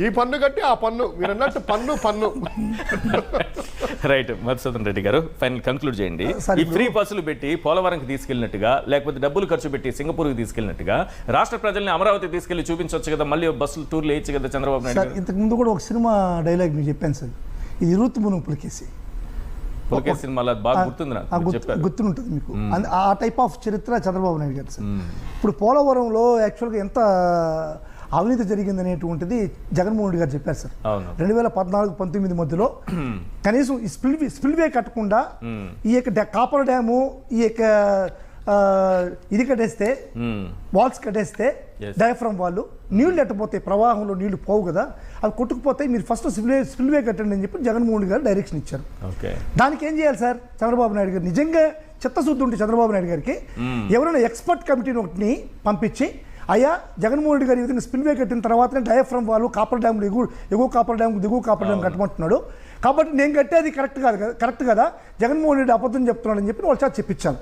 ఈ పన్ను కట్టి ఆ పన్ను మీరు అన్నట్టు పన్ను రైట్. మధుసూదన్ రెడ్డి గారు ఫైనల్ కంక్లూడ్ చేయండి. ఈ ఫ్రీ బస్సులు పెట్టి పోలవరంకి తీసుకెళ్ళినట్టుగా లేకపోతే డబ్బులు ఖర్చు పెట్టి సింగపూర్కి తీసుకెళ్ళినట్టుగా రాష్ట్ర ప్రజల్ని అమరావతి తీసుకెళ్లి చూపించవచ్చు కదా, మళ్ళీ బస్సులు టూర్లు వేయచ్చు కదా చంద్రబాబు నాయుడు గారు. ఇంతకు ముందు కూడా ఒక సినిమా డైలాగ్ మీకు చెప్పాను సార్, ఇది రుతు మునుగు పులికేసి సినిమాలో బాగా గుర్తుంది నాకు, చెప్పారు. గుర్తుంటుంది మీకు. ఆ టైప్ ఆఫ్ చరిత్ర చంద్రబాబు నాయుడు గారు సార్. ఇప్పుడు పోలవరంలో యాక్చువల్గా ఎంత అవినీతి జరిగింది అనేటువంటిది జగన్మోహన్ రెడ్డి గారు చెప్పారు సార్. 2014-19 మధ్యలో కనీసం ఈ స్పిల్వే కట్టకుండా ఈ యొక్క కాపర్ డ్యాము ఈ యొక్క ఇది కట్టేస్తే వాల్స్ కట్టేస్తే డయాఫ్రమ్ వాళ్ళు నీళ్లు ఎట్టపోతాయి, ప్రవాహంలో నీళ్లు పోవు కదా, అవి కొట్టుకుపోతాయి, మీరు ఫస్ట్ స్పిల్వే కట్టండి అని చెప్పి జగన్మోహన్ రెడ్డి గారు డైరెక్షన్ ఇచ్చారు. దానికి ఏం చేయాలి సార్ చంద్రబాబు నాయుడు గారు? నిజంగా చిత్తశుద్ధి ఉంటే చంద్రబాబు నాయుడు గారికి ఎవరైనా ఎక్స్పర్ట్ కమిటీని ఒకటిని పంపించి, అయ్యా జగన్మోహన్ రెడ్డి గారు ఈ విధంగా స్పిల్వే కట్టిన తర్వాతనే డయాఫ్రమ్ వాళ్ళు కాపర్ డ్యామ్ ఎగువ కాపర్ డ్యామ్ దిగువ కాపర్ డ్యామ్ కట్టమంటున్నాడు, కాబట్టి నేను కట్టేది కరెక్ట్ కదా, జగన్మోహన్ రెడ్డి అబద్ధం చెప్తున్నాడు అని చెప్పి వాళ్ళ చేత చెప్పించాను.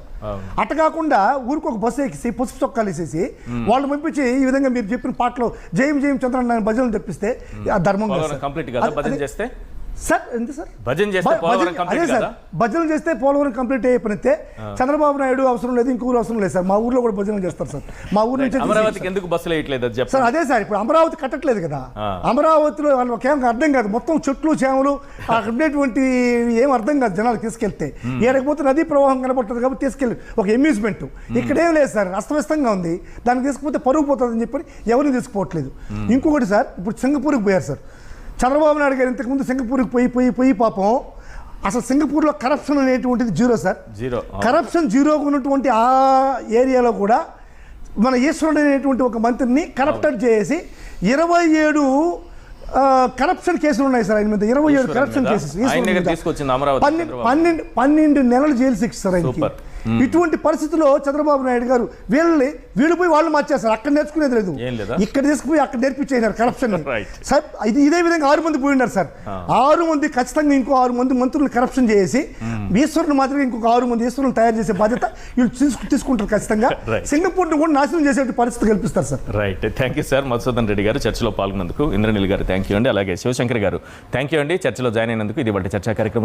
అట్ట కాకుండా ఊరికి ఒక బస్సు ఎక్కిసి పసుపు చొక్కాలు వేసేసి వాళ్ళు పంపించి ఈ విధంగా మీరు చెప్పిన పాటలో జయం జయం చంద్రన్న భజనలు తెప్పిస్తే ఆ ధర్మం సార్. ఎంత సార్ భజనలు చేస్తే పోలవరం కంప్లీట్ అయిపోయితే చంద్రబాబు నాయుడు అవసరం లేదు, ఇంకొకరు అవసరం లేదు సార్. మా ఊర్లో కూడా భజనలు చేస్తారు సార్. మా ఊరు నుంచి సార్ అదే సార్, ఇప్పుడు అమరావతి కట్టట్లేదు కదా, అమరావతిలో వాళ్ళకి ఏం అర్థం కాదు, మొత్తం చెట్లు చేమలు అక్కడటువంటి ఏం అర్థం కాదు జనాలు తీసుకెళ్తే. ఏడకపోతే నదీ ప్రవాహం కనబడుతుంది కాబట్టి తీసుకెళ్ళి ఒక అమ్యూజ్మెంట్. ఇక్కడేం లేదు సార్, అస్తవ్యస్తంగా ఉంది, దానికి తీసుకుపోతే పరుగు పోతుందని చెప్పి ఎవరిని తీసుకుపోవట్లేదు. ఇంకొకటి సార్, ఇప్పుడు సింగపూర్కి పోయారు సార్ చంద్రబాబు నాయుడు గారు. ఇంతకుముందు సింగపూర్కి పోయి పాపం అసలు సింగపూర్లో కరప్షన్ అనేటువంటిది జీరో సార్. కరప్షన్ జీరోగా ఉన్నటువంటి ఆ ఏరియాలో కూడా మన ఈశ్వరుడు అనేటువంటి ఒక మంత్రిని కరప్టెడ్ చేసి 27 కరప్షన్ కేసులు ఉన్నాయి సార్ ఆయన మీద. 27 కరప్షన్ కేసెస్, 12 నెలలు జైలు శిక్ష సార్ ఆయనకి. ఇటువంటి పరిస్థితుల్లో చంద్రబాబు నాయుడు గారు వీళ్ళు పోయి వాళ్ళు మార్చేస్తారు. అక్కడ నేర్చుకునేది లేదు, ఇక్కడ తీసుకుపోయి అక్కడ నేర్పించేసారు కరప్షన్ సార్. ఇదే విధంగా 6 మంది పోయి ఉన్నారు సార్. 6 మంది ఖచ్చితంగా ఇంకో 6 మంది మంత్రులను కరప్షన్ చేసి ఈశ్వరుని మాదిరిగా ఇంకొక 6 మంది ఈశ్వరులను తయారు చేసే బాధ్యత వీళ్ళు తీసుకుంటారు ఖచ్చితంగా. సింగపూర్ని కూడా నాశనం చేసే పరిస్థితి కల్పిస్తారు sir. Right, thank you sir. Madhusudan Reddy గారు చర్చలో పాల్గొన్నందుకు. ఇంద్రనీల్ గారు థ్యాంక్ యూ అండి. అలాగే శివశంకర్ గారు థ్యాంక్ యూ అండి, చర్చలో జాయిన్ అయినందుకు. ఇది వాటి చర్చా కార్యక్రమం.